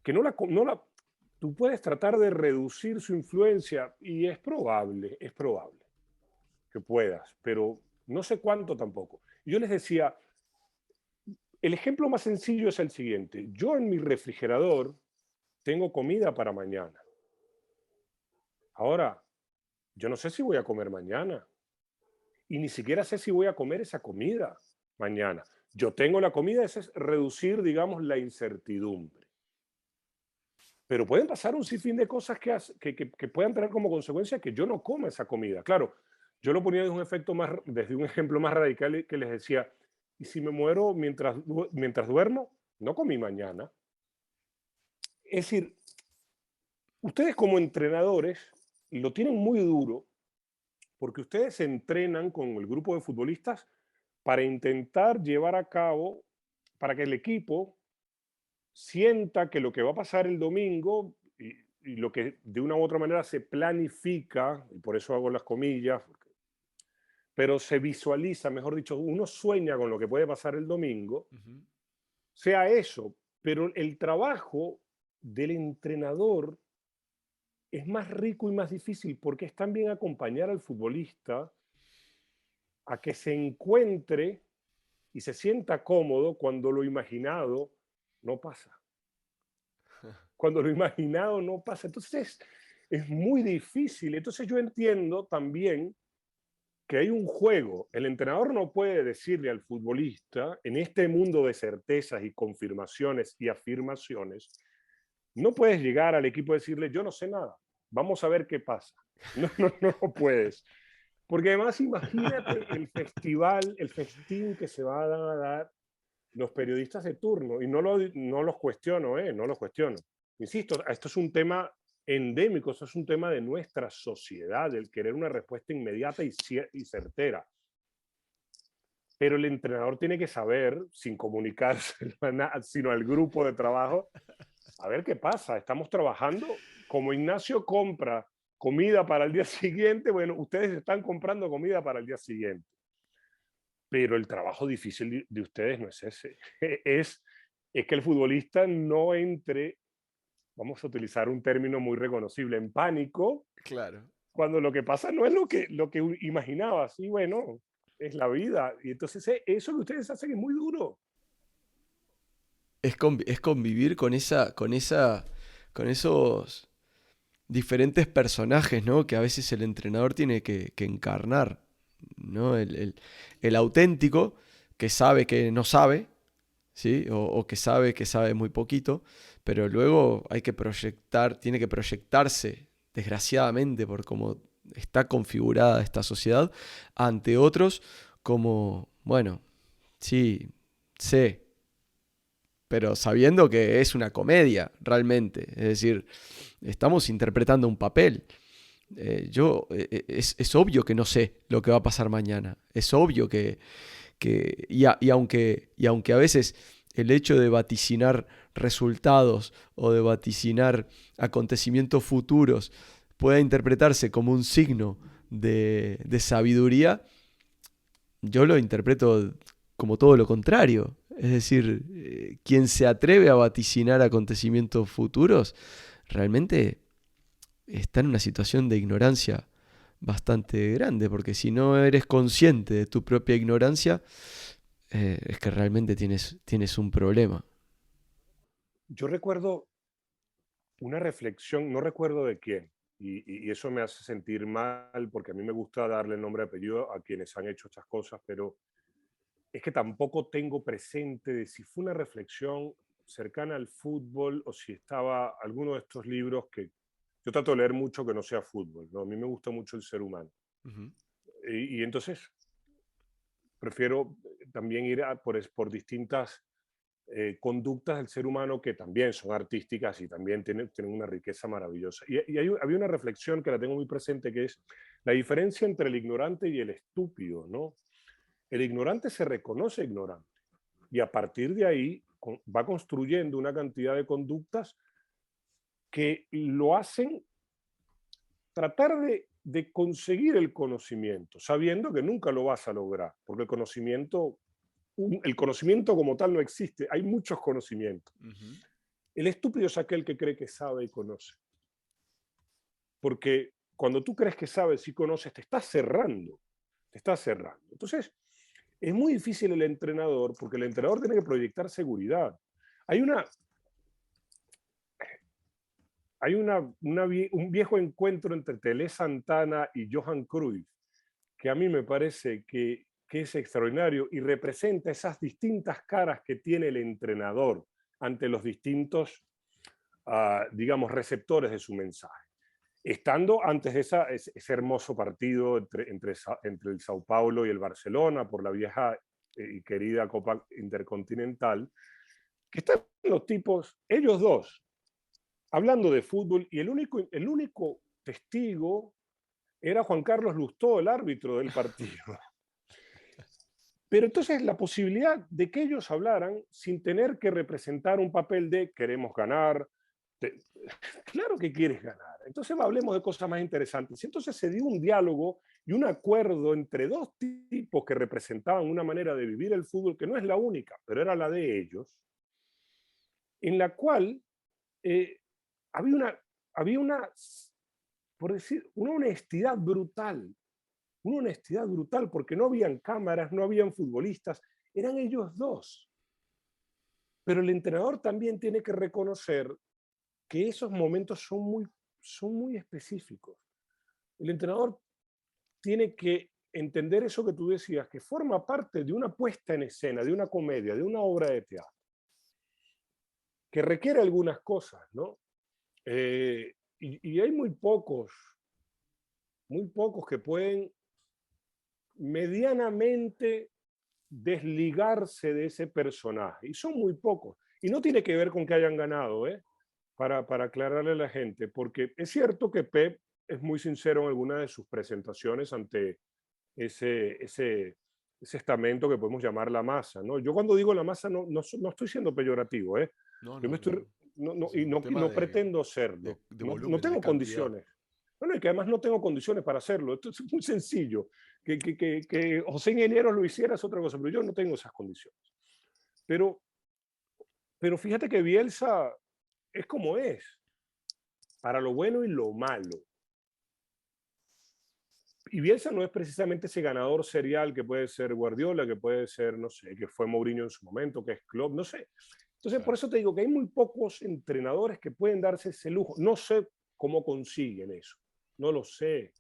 que tú puedes tratar de reducir su influencia y es probable que puedas, pero no sé cuánto tampoco. Y yo les decía, el ejemplo más sencillo es el siguiente, yo en mi refrigerador tengo comida para mañana. Ahora, yo no sé si voy a comer mañana y ni siquiera sé si voy a comer esa comida mañana. Yo tengo la comida, eso es reducir, digamos, la incertidumbre. Pero pueden pasar un sinfín de cosas que puedan tener como consecuencia que yo no coma esa comida. Claro, yo lo ponía desde un ejemplo más radical que les decía, ¿y si me muero mientras duermo? No comí mañana. Es decir, ustedes como entrenadores lo tienen muy duro porque ustedes se entrenan con el grupo de futbolistas para intentar llevar a cabo, para que el equipo sienta que lo que va a pasar el domingo y lo que de una u otra manera se planifica, y por eso hago las comillas, pero se visualiza, mejor dicho, uno sueña con lo que puede pasar el domingo, Ujú. sea eso, pero el trabajo del entrenador es más rico y más difícil porque es también acompañar al futbolista a que se encuentre y se sienta cómodo cuando lo imaginado no pasa. Cuando lo imaginado no pasa. Entonces es muy difícil. Entonces yo entiendo también que hay un juego. El entrenador no puede decirle al futbolista, en este mundo de certezas y confirmaciones y afirmaciones, no puedes llegar al equipo y decirle, yo no sé nada, vamos a ver qué pasa. No, no, no lo puedes. Porque además imagínate el festival, el festín que se van a dar los periodistas de turno. Y no los cuestiono, no los cuestiono. Insisto, esto es un tema endémico, esto es un tema de nuestra sociedad, el querer una respuesta inmediata y certera. Pero el entrenador tiene que saber, sin comunicarse sino al grupo de trabajo, a ver qué pasa. Estamos trabajando, como Ignacio compra comida para el día siguiente, bueno, ustedes están comprando comida para el día siguiente. Pero el trabajo difícil de ustedes no es ese. Es que el futbolista no entre, vamos a utilizar un término muy reconocible, en pánico, Claro. cuando lo que pasa no es lo que imaginabas. Y bueno, es la vida. Y entonces eso que ustedes hacen es muy duro. Es convivir con esos diferentes personajes, ¿no? Que a veces el entrenador tiene que encarnar, ¿no? El auténtico, que sabe que no sabe, ¿sí? O que sabe muy poquito, pero luego hay que tiene que proyectarse, desgraciadamente, por cómo está configurada esta sociedad, ante otros como, bueno, sí, sé, pero sabiendo que es una comedia, realmente. Es decir, estamos interpretando un papel. Es obvio que no sé lo que va a pasar mañana. Es obvio aunque a veces el hecho de vaticinar resultados o de vaticinar acontecimientos futuros pueda interpretarse como un signo de sabiduría, yo lo interpreto como todo lo contrario. Es decir, quien se atreve a vaticinar acontecimientos futuros realmente está en una situación de ignorancia bastante grande, porque si no eres consciente de tu propia ignorancia, es que realmente tienes un problema. Yo recuerdo una reflexión, no recuerdo de quién, y eso me hace sentir mal porque a mí me gusta darle nombre y apellido a quienes han hecho estas cosas, pero es que tampoco tengo presente de si fue una reflexión cercana al fútbol o si estaba alguno de estos libros que yo trato de leer mucho que no sea fútbol, ¿no? A mí me gusta mucho el ser humano. Ujú. Y entonces prefiero también ir por distintas conductas del ser humano que también son artísticas y también tienen una riqueza maravillosa. Había una reflexión que la tengo muy presente, que es la diferencia entre el ignorante y el estúpido, ¿no? El ignorante se reconoce ignorante y a partir de ahí va construyendo una cantidad de conductas que lo hacen tratar de conseguir el conocimiento, sabiendo que nunca lo vas a lograr, porque el conocimiento como tal no existe, hay muchos conocimientos. Ujú. El estúpido es aquel que cree que sabe y conoce, porque cuando tú crees que sabes y conoces, te estás cerrando, te estás cerrando. Entonces, es muy difícil el entrenador, porque el entrenador tiene que proyectar seguridad. Hay una, un viejo encuentro entre Tele Santana y Johan Cruyff, que a mí me parece que es extraordinario y representa esas distintas caras que tiene el entrenador ante los distintos, digamos, receptores de su mensaje. Estando antes de ese hermoso partido entre el Sao Paulo y el Barcelona por la vieja y querida Copa Intercontinental, que están los tipos, ellos dos, hablando de fútbol y el único testigo era Juan Carlos Lustó, el árbitro del partido. Pero entonces la posibilidad de que ellos hablaran sin tener que representar un papel de queremos ganar, claro que quieres ganar. Entonces hablemos de cosas más interesantes. Y entonces se dio un diálogo y un acuerdo entre dos tipos que representaban una manera de vivir el fútbol que no es la única, pero era la de ellos, en la cual eh, había había una, por decir, una honestidad brutal, porque no habían cámaras, no habían futbolistas, eran ellos dos. Pero el entrenador también tiene que reconocer que esos momentos son muy específicos. El entrenador tiene que entender eso que tú decías, que forma parte de una puesta en escena, de una comedia, de una obra de teatro, que requiere algunas cosas, ¿no? Y hay muy pocos que pueden medianamente desligarse de ese personaje. Y son muy pocos. Y no tiene que ver con que hayan ganado, ¿eh? Para aclararle a la gente, porque es cierto que Pep es muy sincero en alguna de sus presentaciones ante ese estamento que podemos llamar la masa, ¿no? Yo cuando digo la masa no estoy siendo peyorativo, ¿eh? No, Yo me no, estoy, no. no, Es y un no, tema no pretendo serlo. de No volumen, de tengo cantidad. condiciones. Bueno, y que además no tengo condiciones para hacerlo. Esto es muy sencillo. Que José Ingeniero lo hiciera es otra cosa, pero yo no tengo esas condiciones. Pero, pero fíjate que Bielsa es como es, para lo bueno y lo malo. Y Bielsa no es precisamente ese ganador serial que puede ser Guardiola, que puede ser, no sé, que fue Mourinho en su momento, que es Klopp, no sé. Entonces, por Claro. eso te digo que hay muy pocos entrenadores que pueden darse ese lujo. No sé cómo consiguen eso, no lo sé.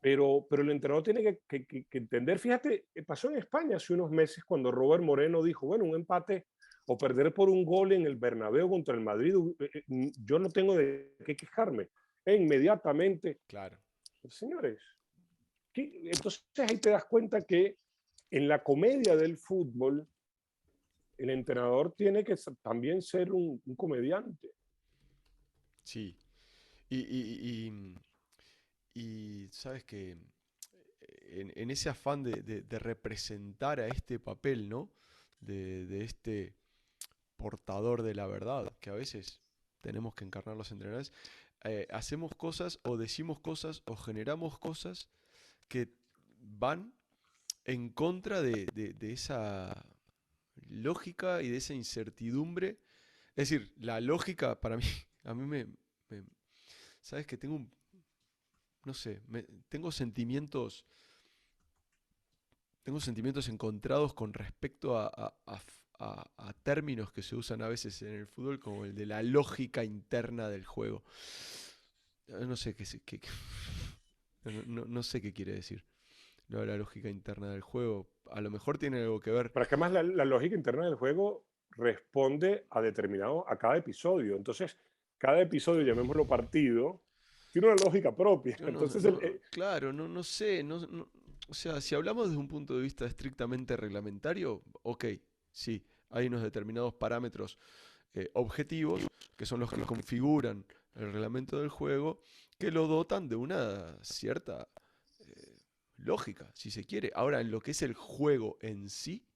Pero el entrenador tiene que entender. Fíjate, pasó en España hace unos meses cuando Robert Moreno dijo, bueno, un empate o perder por un gol en el Bernabéu contra el Madrid, yo no tengo de qué quejarme. E inmediatamente, Claro. señores, entonces ahí te das cuenta que en la comedia del fútbol, el entrenador tiene que también ser un comediante. Sí. Y sabes que en ese afán de representar a este papel, ¿no? De este portador de la verdad, que a veces tenemos que encarnar los entrenadores, hacemos cosas o decimos cosas o generamos cosas que van en contra de esa lógica y de esa incertidumbre. Es decir, la lógica para mí, a mí sabes que tengo no sé, tengo sentimientos encontrados con respecto a términos que se usan a veces en el fútbol, como el de la lógica interna del juego. No sé no sé qué quiere decir lo de la lógica interna del juego. A lo mejor tiene algo que ver. Pero es que además la lógica interna del juego responde a cada episodio. Entonces, cada episodio, llamémoslo partido, tiene una lógica propia. Yo Entonces, claro, no sé, o sea, si hablamos desde un punto de vista estrictamente reglamentario, ok, sí, hay unos determinados parámetros objetivos, que son los que configuran el reglamento del juego, que lo dotan de una cierta lógica, si se quiere. Ahora, en lo que es el juego en sí,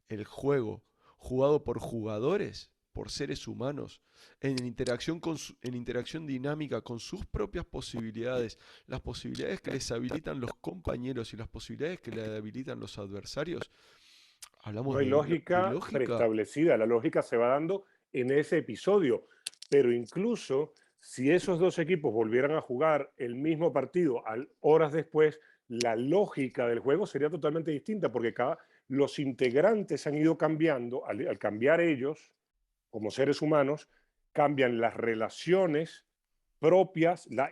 el juego jugado por jugadores, por seres humanos, en interacción dinámica con sus propias posibilidades, las posibilidades que les habilitan los compañeros y las posibilidades que le habilitan los adversarios, no hablamos hay de lógica lógica. preestablecida. La lógica se va dando en ese episodio. Pero incluso si esos dos equipos volvieran a jugar el mismo partido horas después, la lógica del juego sería totalmente distinta porque los integrantes han ido cambiando. Al cambiar ellos, como seres humanos, cambian las relaciones propias, la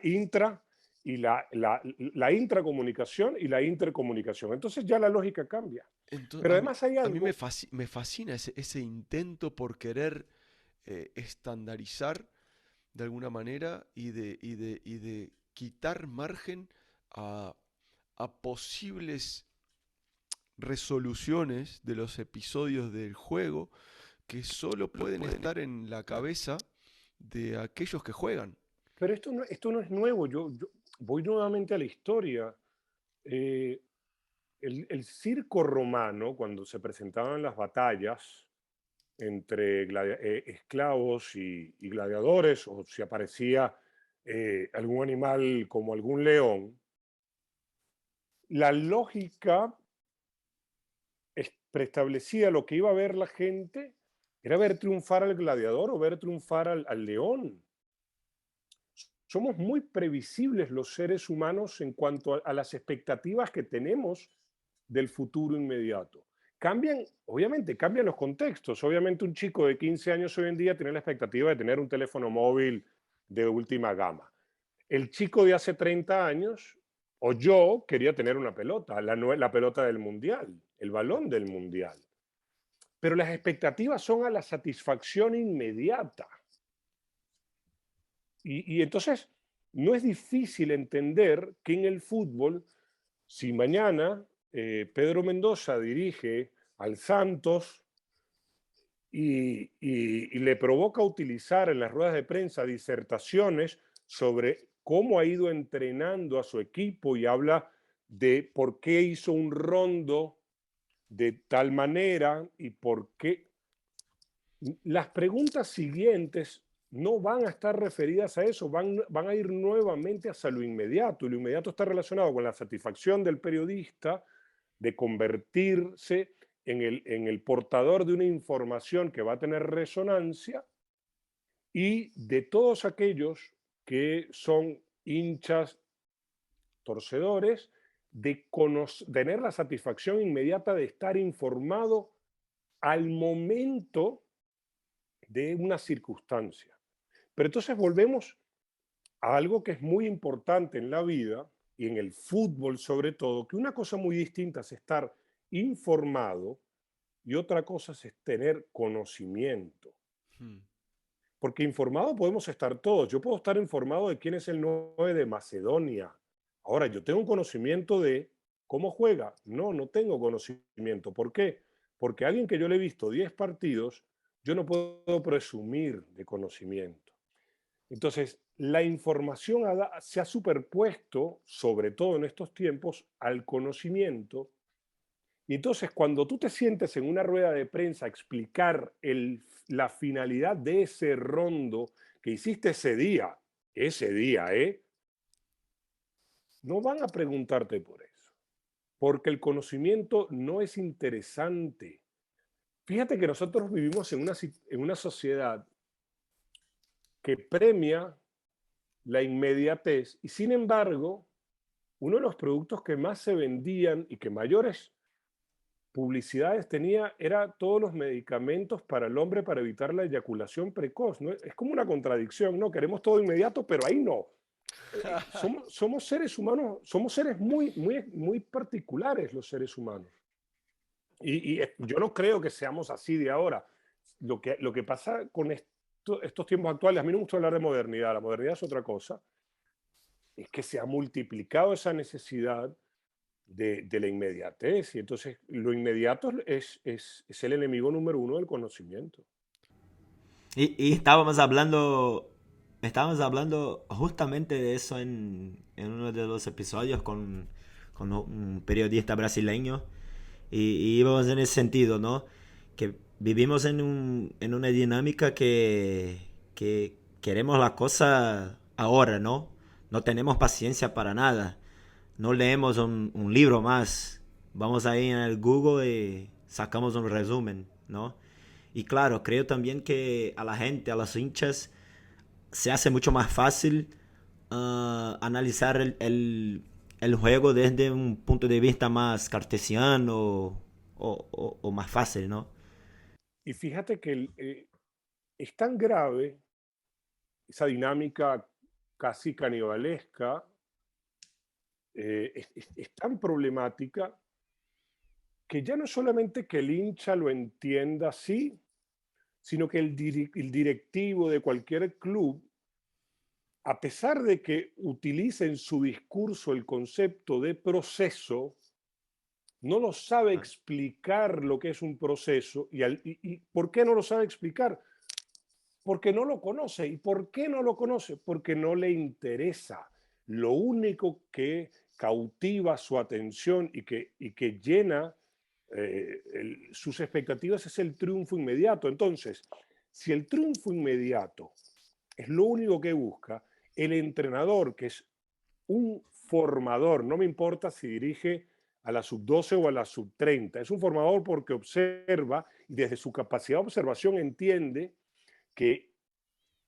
intracomunicación y la intercomunicación. Entonces ya la lógica cambia. Entonces, Pero además hay a mí algo. me fascina ese intento por querer estandarizar de alguna manera y de quitar margen a, a posibles resoluciones de los episodios del juego que solo pueden estar en la cabeza de aquellos que juegan. Pero esto no es nuevo. Yo voy nuevamente a la historia. Eh, el circo romano, cuando se presentaban las batallas entre esclavos y gladiadores, o si aparecía algún animal como algún león, la lógica preestablecía lo que iba a ver la gente, era ver triunfar al gladiador o ver triunfar al león. Somos muy previsibles los seres humanos en cuanto a las expectativas que tenemos del futuro inmediato. Obviamente cambian los contextos. Obviamente un chico de 15 años hoy en día tiene la expectativa de tener un teléfono móvil de última gama. El chico de hace 30 años, o yo, quería tener una pelota, la pelota del mundial, el balón del mundial. Pero las expectativas son a la satisfacción inmediata. Y entonces no es difícil entender que en el fútbol, si mañana Pedro Mendoza dirige al Santos y le provoca utilizar en las ruedas de prensa disertaciones sobre cómo ha ido entrenando a su equipo y habla de por qué hizo un rondo de tal manera y por qué. Las preguntas siguientes no van a estar referidas a eso, van a ir nuevamente hacia lo inmediato, y lo inmediato está relacionado con la satisfacción del periodista de convertirse en el portador de una información que va a tener resonancia, y de todos aquellos que son hinchas torcedores, de tener la satisfacción inmediata de estar informado al momento de una circunstancia. Pero entonces volvemos a algo que es muy importante en la vida y en el fútbol sobre todo, que una cosa muy distinta es estar informado y otra cosa es tener conocimiento. Hmm. Porque informado podemos estar todos. Yo puedo estar informado de quién es el 9 de Macedonia. Ahora, ¿yo tengo conocimiento de cómo juega? No, no tengo conocimiento. ¿Por qué? Porque alguien que yo le he visto 10 partidos, yo no puedo presumir de conocimiento. Entonces, la información se ha superpuesto, sobre todo en estos tiempos, al conocimiento. Y entonces, cuando tú te sientes en una rueda de prensa a explicar la finalidad de ese rondo que hiciste ese día, no van a preguntarte por eso, porque el conocimiento no es interesante. Fíjate que nosotros vivimos en una sociedad que premia la inmediatez, y sin embargo, uno de los productos que más se vendían y que mayores publicidades tenía era todos los medicamentos para el hombre para evitar la eyaculación precoz, ¿no? Es como una contradicción, ¿no? Queremos todo inmediato, pero ahí no. Somos seres humanos, somos seres muy particulares los seres humanos. Y yo no creo que seamos así de ahora. Lo que pasa con estos tiempos actuales, a mí no me gusta hablar de modernidad, la modernidad es otra cosa, es que se ha multiplicado esa necesidad de la inmediatez. Y entonces lo inmediato es el enemigo número uno del conocimiento. Y estábamos hablando justamente de eso en uno de los episodios con un periodista brasileño y íbamos en ese sentido, ¿no? Que vivimos en una dinámica que queremos la cosa ahora, ¿no? No tenemos paciencia para nada. No leemos un libro más. Vamos ahí en el Google y sacamos un resumen, ¿no? Y claro, creo también que a la gente, a los hinchas, se hace mucho más fácil analizar el juego desde un punto de vista más cartesiano o más fácil, ¿no? Y fíjate que es tan grave esa dinámica casi canibalesca, es tan problemática que ya no solamente que el hincha lo entienda así, sino que el directivo de cualquier club, a pesar de que utilice en su discurso el concepto de proceso, no lo sabe explicar lo que es un proceso. ¿Y por qué no lo sabe explicar? Porque no lo conoce. ¿Y por qué no lo conoce? Porque no le interesa. Lo único que cautiva su atención y que llena sus expectativas es el triunfo inmediato. Entonces, si el triunfo inmediato es lo único que busca, el entrenador, que es un formador, no me importa si dirige a la sub-12 o a la sub-30, es un formador porque observa y desde su capacidad de observación entiende que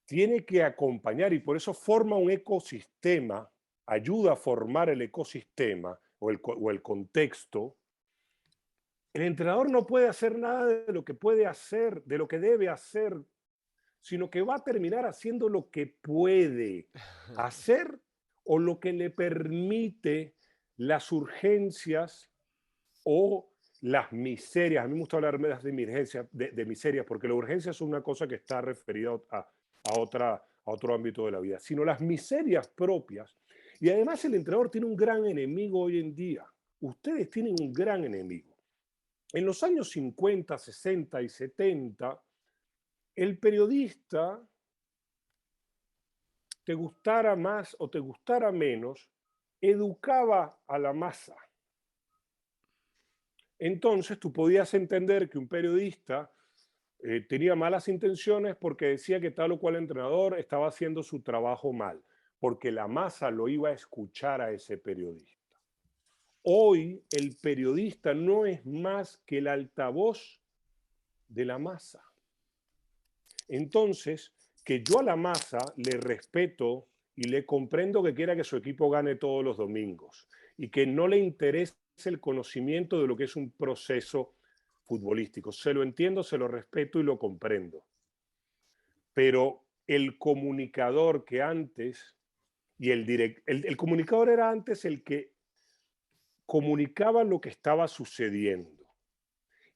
tiene que acompañar y por eso forma un ecosistema, ayuda a formar el ecosistema o el contexto. El entrenador no puede hacer nada de lo que puede hacer, de lo que debe hacer, sino que va a terminar haciendo lo que puede hacer o lo que le permite las urgencias o las miserias. A mí me gusta hablar más de miserias, porque la urgencia es una cosa que está referida a otro ámbito de la vida, sino las miserias propias. Y además el entrenador tiene un gran enemigo hoy en día. Ustedes tienen un gran enemigo. En los años 50, 60 y 70, el periodista, te gustara más o te gustara menos, educaba a la masa. Entonces tú podías entender que un periodista tenía malas intenciones porque decía que tal o cual entrenador estaba haciendo su trabajo mal, porque la masa lo iba a escuchar a ese periodista. Hoy el periodista no es más que el altavoz de la masa. Entonces, que yo a la masa le respeto y le comprendo que quiera que su equipo gane todos los domingos y que no le interese el conocimiento de lo que es un proceso futbolístico. Se lo entiendo, se lo respeto y lo comprendo. Pero el comunicador que antes, y el comunicador era antes el que comunicaba lo que estaba sucediendo.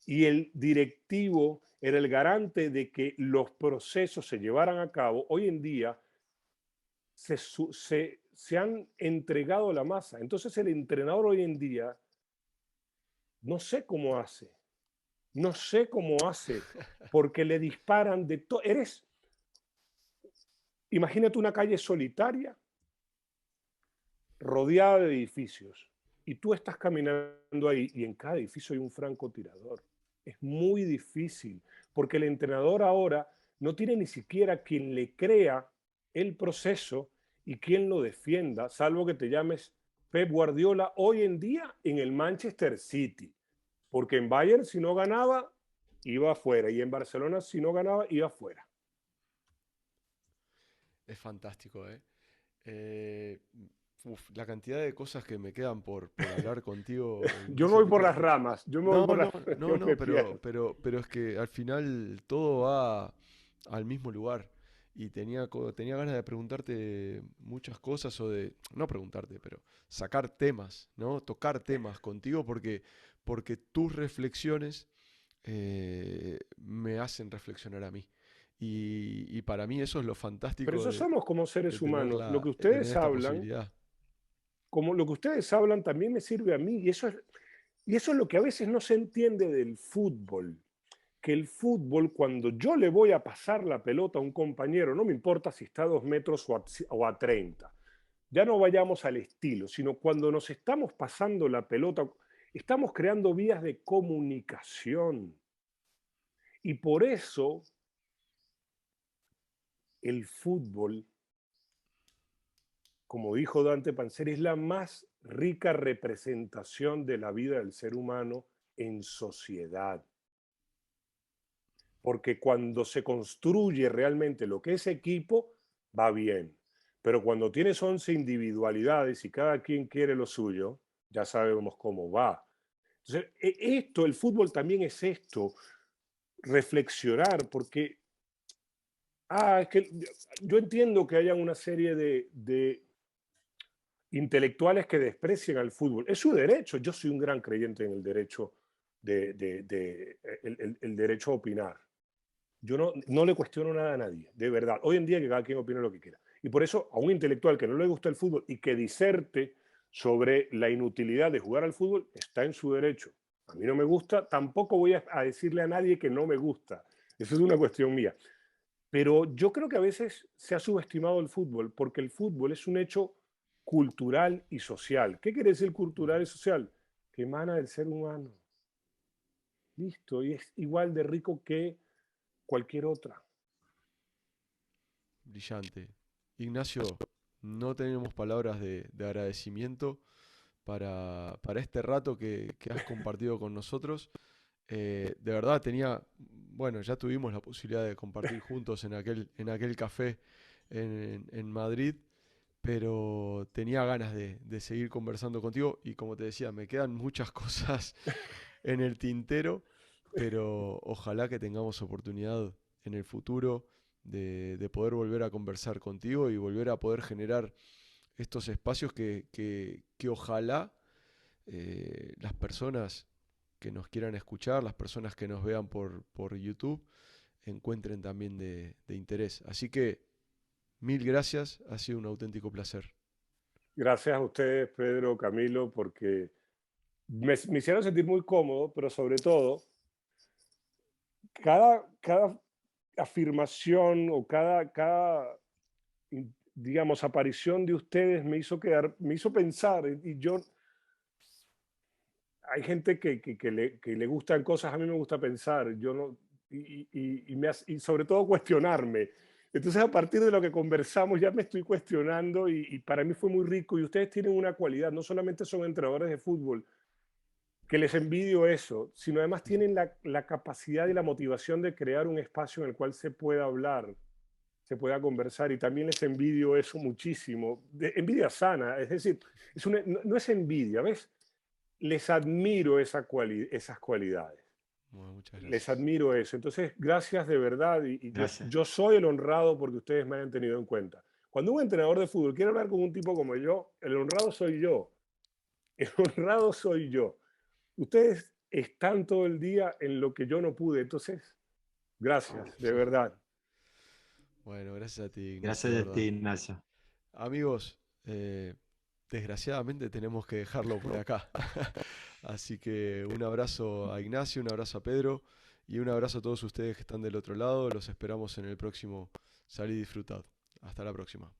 Y el directivo era el garante de que los procesos se llevaran a cabo. Hoy en día se han entregado a la masa. Entonces el entrenador hoy en día no sé cómo hace. No sé cómo hace porque le disparan de todo. Imagínate una calle solitaria rodeada de edificios y tú estás caminando ahí y en cada edificio hay un francotirador. Es muy difícil porque el entrenador ahora no tiene ni siquiera quien le crea el proceso y quien lo defienda, salvo que te llames Pep Guardiola hoy en día en el Manchester City. Porque en Bayern si no ganaba, iba afuera. Y en Barcelona si no ganaba, iba afuera. Es fantástico, ¿eh? Eh, la cantidad de cosas que me quedan por hablar contigo, Yo me Ignacio, voy te por juro las que... ramas, yo me voy No, por no, las no, yo no, me pierdo. pero es que al final todo va al mismo lugar. Y tenía ganas de preguntarte muchas cosas o de, no preguntarte, pero sacar temas, ¿no? Tocar temas contigo porque tus reflexiones me hacen reflexionar a mí. Y para mí eso es lo Pero fantástico eso somos como de seres tener humanos. Lo que de tener ustedes esta hablan, posibilidad. como lo que ustedes hablan también me sirve a mí. Y eso es lo que a veces no se entiende del fútbol. Que el fútbol, cuando yo le voy a pasar la pelota a un compañero, no me importa si está a 2 metros o a 30, ya no vayamos al estilo, sino cuando nos estamos pasando la pelota, estamos creando vías de comunicación. Y por eso el fútbol, como dijo Dante Panzeri, es la más rica representación de la vida del ser humano en sociedad. Porque cuando se construye realmente lo que es equipo, va bien. Pero cuando tienes 11 individualidades y cada quien quiere lo suyo, ya sabemos cómo va. Entonces, el fútbol también es esto, reflexionar, porque, es que yo entiendo que haya una serie de intelectuales que desprecian al fútbol. Es su derecho. Yo soy un gran creyente en el derecho el derecho a opinar. Yo no le cuestiono nada a nadie, de verdad. Hoy en día que cada quien opine lo que quiera. Y por eso a un intelectual que no le gusta el fútbol y que diserte sobre la inutilidad de jugar al fútbol, está en su derecho. A mí no me gusta, tampoco voy a decirle a nadie que no me gusta. Eso es una cuestión mía. Pero yo creo que a veces se ha subestimado el fútbol porque el fútbol es un hecho cultural y social. ¿Qué quiere decir cultural y social? Que emana del ser humano. Listo, y es igual de rico que cualquier otra. Brillante. Ignacio, no tenemos palabras de agradecimiento para este rato que has compartido con nosotros. De verdad bueno, ya tuvimos la posibilidad de compartir juntos en aquel café en Madrid, pero tenía ganas de seguir conversando contigo y como te decía, me quedan muchas cosas en el tintero, pero ojalá que tengamos oportunidad en el futuro de poder volver a conversar contigo y volver a poder generar estos espacios que ojalá las personas que nos quieran escuchar, las personas que nos vean por YouTube, encuentren también de interés. Así que mil gracias, ha sido un auténtico placer. Gracias a ustedes, Pedro, Camilo, porque me hicieron sentir muy cómodo, pero sobre todo, cada afirmación o digamos, aparición de ustedes me hizo pensar, y yo, hay gente que le gustan cosas, a mí me gusta pensar, yo no, y sobre todo cuestionarme. Entonces, a partir de lo que conversamos, ya me estoy cuestionando y para mí fue muy rico. Y ustedes tienen una cualidad, no solamente son entrenadores de fútbol, que les envidio eso, sino además tienen la capacidad y la motivación de crear un espacio en el cual se pueda hablar, se pueda conversar, y también les envidio eso muchísimo. Envidia sana, es decir, no es envidia, ¿ves? Les admiro esas cualidades. Bueno, muchas Les gracias. admiro eso. Entonces, gracias de verdad. Y Gracias. yo soy el honrado porque ustedes me hayan tenido en cuenta. Cuando un entrenador de fútbol quiere hablar con un tipo como yo, el honrado soy yo. El honrado soy yo. Ustedes están todo el día en lo que yo no pude. Entonces, gracias, de verdad. Bueno, gracias a ti, Ignacio, de Gracias a ti, verdad. Ignacio. Amigos, desgraciadamente tenemos que dejarlo por acá. Así que un abrazo a Ignacio, un abrazo a Pedro y un abrazo a todos ustedes que están del otro lado. Los esperamos en el próximo Salí Disfrutad. Hasta la próxima.